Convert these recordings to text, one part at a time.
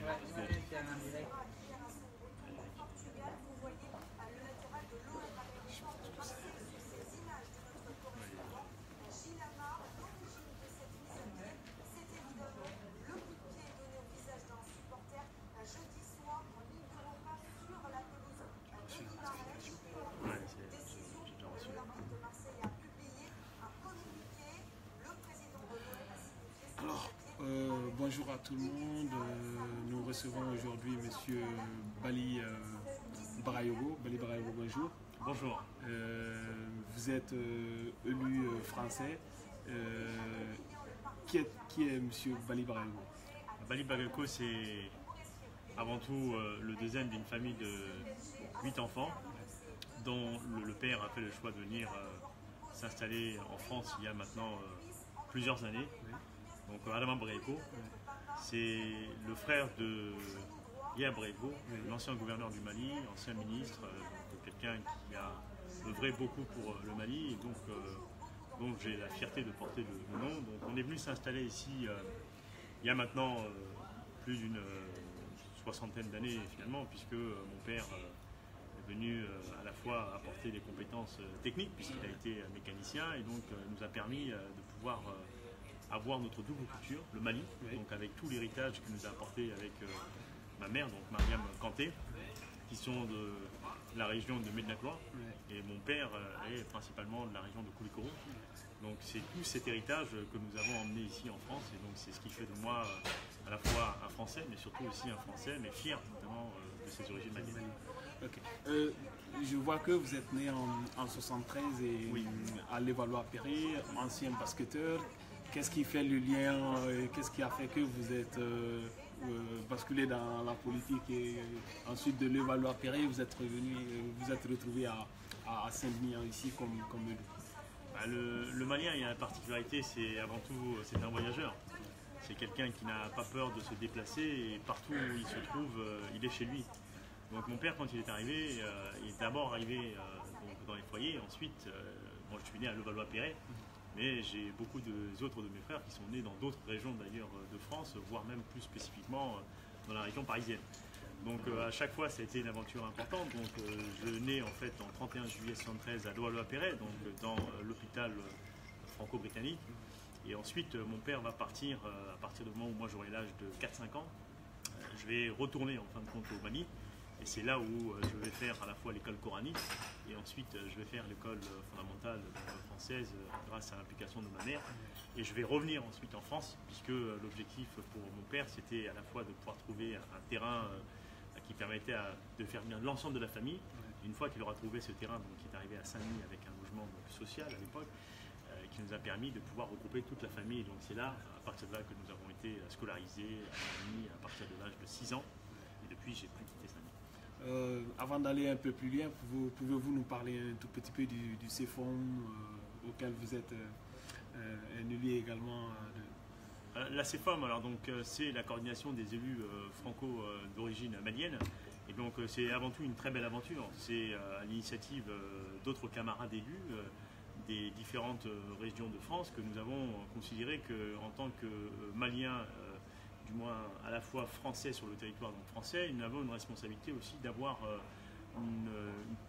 C'est un direct. Alors, bonjour à tout le monde. Nous recevons aujourd'hui Monsieur Bali Barayogo. Bali Barayogo, bonjour. Bonjour. Vous êtes élu français. Qui est Monsieur Bali Barayogo? Bali Barayogo, c'est avant tout le deuxième d'une famille de 8 enfants, dont le père a fait le choix de venir s'installer en France il y a maintenant plusieurs années. Donc Adama Barayogo, c'est le frère de Yaya Barayogo, l'ancien gouverneur du Mali, ancien ministre, quelqu'un qui a œuvré beaucoup pour le Mali, et donc j'ai la fierté de porter le nom. Donc on est venu s'installer ici il y a maintenant plus d'une soixantaine d'années finalement, puisque mon père est venu à la fois apporter des compétences techniques, puisqu'il a été mécanicien, et donc nous a permis de pouvoir avoir notre double culture, le Mali, donc avec tout l'héritage qu'il nous a apporté avec ma mère, donc Mariam Kanté, qui sont de la région de Médina-Gloire, et mon père est principalement de la région de Koulikoro. Donc c'est tout cet héritage que nous avons emmené ici en France, et donc c'est ce qui fait de moi à la fois un Français, mais surtout aussi un Français, mais fier notamment de ses origines maliennes. Okay. Je vois que vous êtes né en 73 et oui, à Levallois-Perret, ancien basketteur. Qu'est-ce qui fait le lien, qu'est-ce qui a fait que vous êtes basculé dans la politique et ensuite de Levallois-Perret, vous êtes revenu, vous êtes retrouvé à Saint-Denis ici comme élu? Bah, le Malien, il y a la particularité, c'est avant tout, c'est un voyageur. C'est quelqu'un qui n'a pas peur de se déplacer, et partout où il se trouve, il est chez lui. Donc mon père, quand il est arrivé, il est d'abord arrivé donc dans les foyers. Ensuite, moi je suis né à Levallois-Perret, mais j'ai beaucoup d'autres de mes frères qui sont nés dans d'autres régions d'ailleurs de France, voire même plus spécifiquement dans la région parisienne. Donc à chaque fois, ça a été une aventure importante. Donc je nais en fait en 31 juillet 73 à Levallois-Perret, donc dans l'hôpital franco-britannique. Et ensuite, mon père va partir à partir du moment où moi j'aurai l'âge de 4-5 ans. Je vais retourner en fin de compte au Mali. Et c'est là où je vais faire à la fois l'école coranique et ensuite je vais faire l'école fondamentale française grâce à l'implication de ma mère. Et je vais revenir ensuite en France, puisque l'objectif pour mon père c'était à la fois de pouvoir trouver un terrain qui permettait de faire venir l'ensemble de la famille. Une fois qu'il aura trouvé ce terrain, donc, qui est arrivé à Saint-Denis avec un logement social à l'époque, qui nous a permis de pouvoir regrouper toute la famille. Et donc c'est là, à partir de là, que nous avons été scolarisés à Saint-Denis à partir de l'âge de 6 ans. Et depuis, j'ai plus quitté Saint-Denis. Avant d'aller un peu plus loin, pouvez-vous nous parler un tout petit peu du CEFOM auquel vous êtes un élu également La CEFOM, alors donc c'est la coordination des élus franco d'origine malienne, et donc c'est avant tout une très belle aventure. C'est à l'initiative d'autres camarades élus des différentes régions de France que nous avons considéré qu'en tant que Maliens, du moins à la fois français sur le territoire donc français, nous avons une responsabilité aussi d'avoir une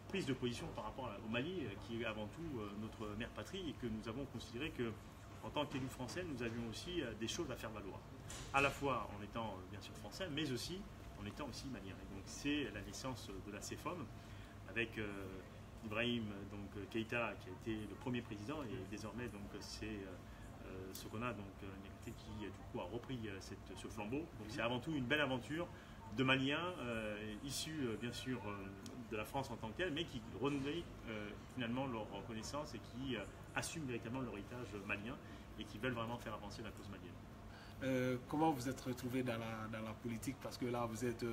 prise de position par rapport au Mali, qui est avant tout notre mère patrie, et que nous avons considéré que en tant qu'élus français, nous avions aussi des choses à faire valoir, à la fois en étant bien sûr français, mais aussi en étant aussi maliens. Et donc c'est la naissance de la CEFOM avec Ibrahim donc, Keïta, qui a été le premier président, et désormais donc c'est ce qu'on a donc qui du coup a repris ce flambeau. Donc c'est avant tout une belle aventure de Maliens issus bien sûr de la France en tant que telle, mais qui renouvellent finalement leur reconnaissance et qui assument véritablement leur héritage malien et qui veulent vraiment faire avancer la cause malienne. Comment vous êtes retrouvé dans la politique? Parce que là vous êtes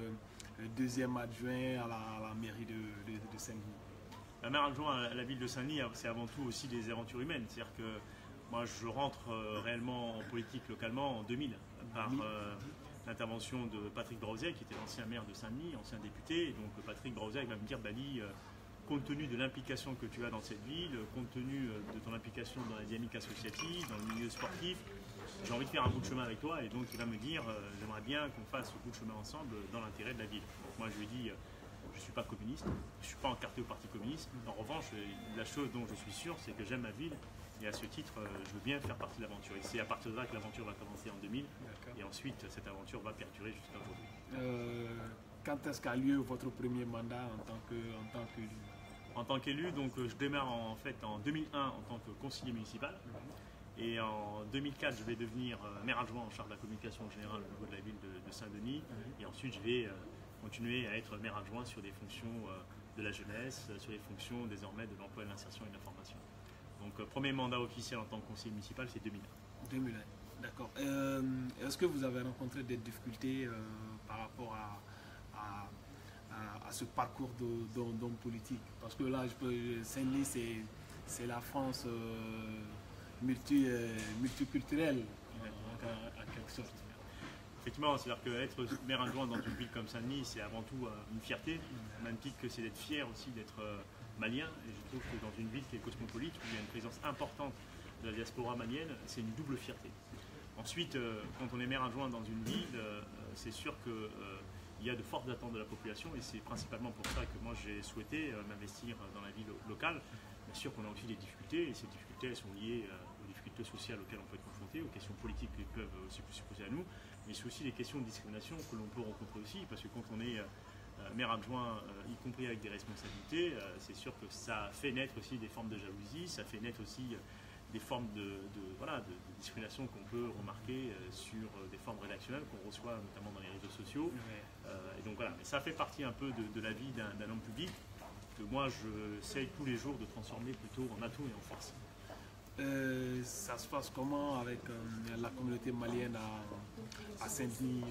deuxième adjoint à la mairie de Saint-Denis. La maire adjoint à la ville de Saint-Denis, c'est avant tout aussi des aventures humaines. C'est-à-dire que moi, je rentre réellement en politique localement en 2000 par l'intervention de Patrick Brauzet, qui était l'ancien maire de Saint-Denis, ancien député. Et donc Patrick Brauzet va me dire, Bali, compte tenu de l'implication que tu as dans cette ville, compte tenu de ton implication dans la dynamique associative, dans le milieu sportif, j'ai envie de faire un bout de chemin avec toi, et donc il va me dire j'aimerais bien qu'on fasse ce bout de chemin ensemble dans l'intérêt de la ville. Donc moi je lui dis je ne suis pas communiste, je ne suis pas encarté au parti communiste. En revanche, la chose dont je suis sûr, c'est que j'aime ma ville, et à ce titre, je veux bien faire partie de l'aventure. Et c'est à partir de là que l'aventure va commencer en 2000, et ensuite cette aventure va perdurer jusqu'à aujourd'hui. Quand est-ce qu'a lieu votre premier mandat en tant qu'élu, donc je démarre en fait en 2001 en tant que conseiller municipal. Et en 2004, je vais devenir maire adjoint en charge de la communication générale au niveau de la ville de Saint-Denis. Et ensuite, je vais continuer à être maire adjoint sur des fonctions de la jeunesse, sur les fonctions désormais de l'emploi, de l'insertion et de la formation. Donc, premier mandat officiel en tant que conseiller municipal, c'est 2001. 2001, d'accord. Est-ce que vous avez rencontré des difficultés par rapport à ce parcours d'homme politique? Parce que là, Saint-Denis, c'est la France multiculturelle, en quelque sorte. Effectivement, c'est-à-dire qu'être maire adjoint dans une ville comme Saint-Denis, c'est avant tout une fierté, au même titre que c'est d'être fier aussi d'être malien. Et je trouve que dans une ville qui est cosmopolite, où il y a une présence importante de la diaspora malienne, c'est une double fierté. Ensuite, quand on est maire adjoint dans une ville, c'est sûr qu'il y a de fortes attentes de la population, et c'est principalement pour ça que moi j'ai souhaité m'investir dans la vie locale. Bien sûr qu'on a aussi des difficultés, et ces difficultés elles sont liées aux difficultés sociales auxquelles on peut être confronté, aux questions politiques qui peuvent aussi se poser à nous, mais c'est aussi des questions de discrimination que l'on peut rencontrer aussi, parce que quand on est maire adjoint, y compris avec des responsabilités, c'est sûr que ça fait naître aussi des formes de jalousie, ça fait naître aussi des formes de discrimination qu'on peut remarquer sur des formes rédactionnelles qu'on reçoit notamment dans les réseaux sociaux. Et donc voilà, mais ça fait partie un peu de la vie d'un homme public, que moi j'essaye tous les jours de transformer plutôt en atout et en force. Ça se passe comment avec la communauté malienne à Saint-Denis?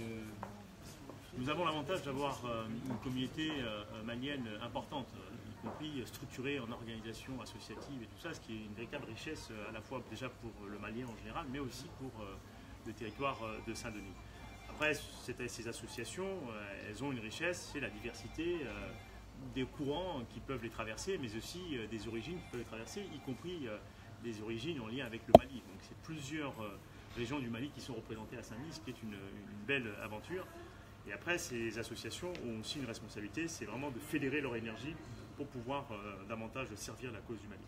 Nous avons l'avantage d'avoir une communauté malienne importante, y compris structurée en organisation associative et tout ça, ce qui est une véritable richesse à la fois déjà pour le Malien en général, mais aussi pour le territoire de Saint-Denis. Après, ces associations, elles ont une richesse, c'est la diversité des courants qui peuvent les traverser, mais aussi des origines qui peuvent les traverser, y compris des origines en lien avec le Mali. Donc c'est plusieurs régions du Mali qui sont représentées à Saint-Denis, ce qui est une belle aventure. Et après, ces associations ont aussi une responsabilité, c'est vraiment de fédérer leur énergie pour pouvoir davantage servir la cause du Mali.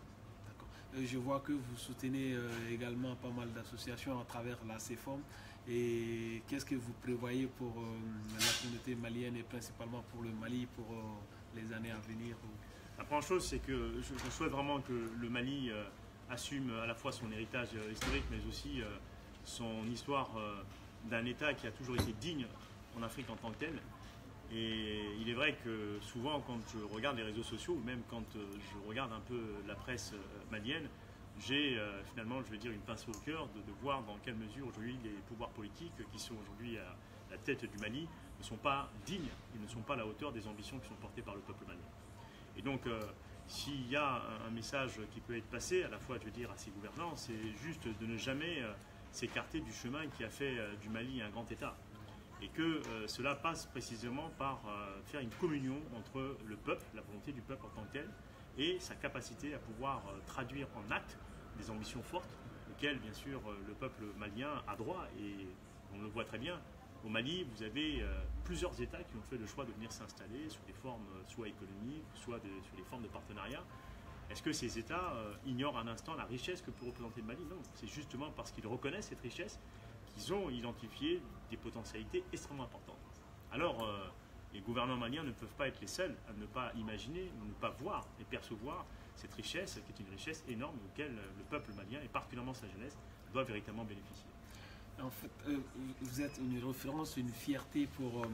D'accord. Je vois que vous soutenez également pas mal d'associations à travers la CEFOM. Et qu'est-ce que vous prévoyez pour la communauté malienne et principalement pour le Mali pour les années à venir? La première chose, c'est que je souhaite vraiment que le Mali assume à la fois son héritage historique, mais aussi son histoire d'un État qui a toujours été digne en Afrique en tant que tel. Et il est vrai que souvent, quand je regarde les réseaux sociaux, ou même quand je regarde un peu la presse malienne, j'ai finalement, je vais dire, une pince au cœur de voir dans quelle mesure aujourd'hui les pouvoirs politiques qui sont aujourd'hui à la tête du Mali ne sont pas dignes, ils ne sont pas à la hauteur des ambitions qui sont portées par le peuple malien. Et donc, s'il y a un message qui peut être passé, à la fois, je veux dire, à ces gouvernants, c'est juste de ne jamais s'écarter du chemin qui a fait du Mali un grand État. Et que cela passe précisément par faire une communion entre le peuple, la volonté du peuple en tant que tel, et sa capacité à pouvoir traduire en actes des ambitions fortes, auxquelles, bien sûr, le peuple malien a droit, et on le voit très bien. Au Mali, vous avez plusieurs États qui ont fait le choix de venir s'installer sous des formes soit économiques, soit sous des formes de partenariat. Est-ce que ces États ignorent un instant la richesse que peut représenter le Mali? Non, c'est justement parce qu'ils reconnaissent cette richesse qu'ils ont identifié des potentialités extrêmement importantes. Alors, les gouvernants maliens ne peuvent pas être les seuls à ne pas imaginer, ne pas voir et percevoir cette richesse, qui est une richesse énorme auquel le peuple malien, et particulièrement sa jeunesse, doit véritablement bénéficier. En fait, vous êtes une référence, une fierté pour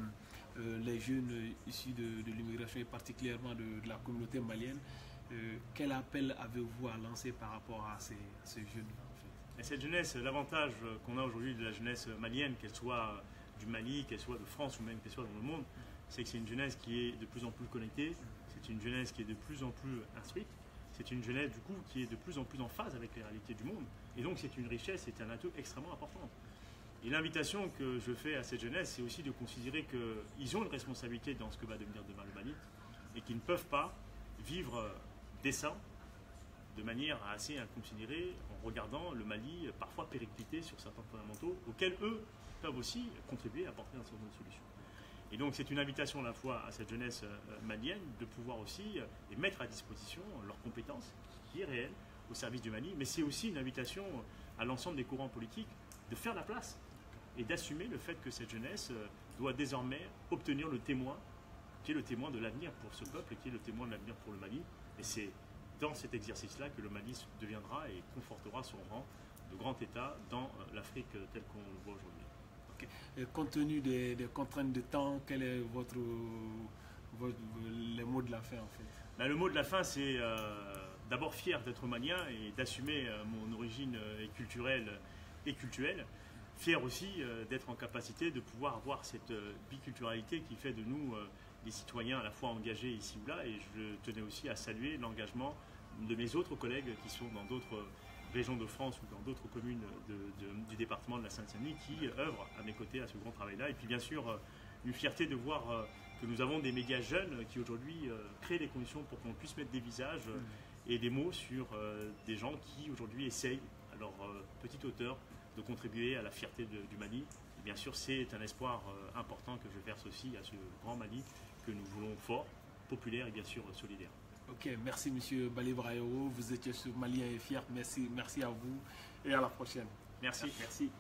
les jeunes issus de l'immigration et particulièrement de la communauté malienne. Quel appel avez-vous à lancer par rapport à ces jeunes en fait? Et cette jeunesse, l'avantage qu'on a aujourd'hui de la jeunesse malienne, qu'elle soit du Mali, qu'elle soit de France ou même qu'elle soit dans le monde, c'est que c'est une jeunesse qui est de plus en plus connectée, c'est une jeunesse qui est de plus en plus instruite, c'est une jeunesse du coup qui est de plus en plus en phase avec les réalités du monde. Et donc c'est une richesse, c'est un atout extrêmement important. Et l'invitation que je fais à cette jeunesse, c'est aussi de considérer qu'ils ont une responsabilité dans ce que va devenir demain le Mali et qu'ils ne peuvent pas vivre décent de manière assez inconsidérée en regardant le Mali parfois péricliter sur certains fondamentaux auxquels eux peuvent aussi contribuer à apporter un certain nombre de solutions. Et donc c'est une invitation à la fois à cette jeunesse malienne de pouvoir aussi et mettre à disposition leurs compétences qui est réelle au service du Mali, mais c'est aussi une invitation à l'ensemble des courants politiques de faire la place et d'assumer le fait que cette jeunesse doit désormais obtenir le témoin qui est le témoin de l'avenir pour ce peuple et qui est le témoin de l'avenir pour le Mali. Et c'est dans cet exercice-là que le Mali deviendra et confortera son rang de grand État dans l'Afrique telle qu'on le voit aujourd'hui. Okay. Et compte tenu des contraintes de temps, quel est les mots de la fin en fait? Ben, le mot de la fin, c'est d'abord fier d'être malien et d'assumer mon origine culturelle et cultuelle. Fier aussi d'être en capacité de pouvoir avoir cette biculturalité qui fait de nous des citoyens à la fois engagés ici ou là. Et je tenais aussi à saluer l'engagement de mes autres collègues qui sont dans d'autres régions de France ou dans d'autres communes du département de la Seine-Saint-Denis qui œuvrent à mes côtés à ce grand travail-là. Et puis bien sûr, une fierté de voir que nous avons des médias jeunes qui aujourd'hui créent les conditions pour qu'on puisse mettre des visages et des mots sur des gens qui aujourd'hui essayent, à leur petite hauteur, de contribuer à la fierté du Mali. Et bien sûr, c'est un espoir important que je verse aussi à ce grand Mali que nous voulons fort, populaire et bien sûr solidaire. Ok, merci Monsieur Balé Brayo, vous étiez sur Malien et fier, merci à vous et à la prochaine. Merci. Merci.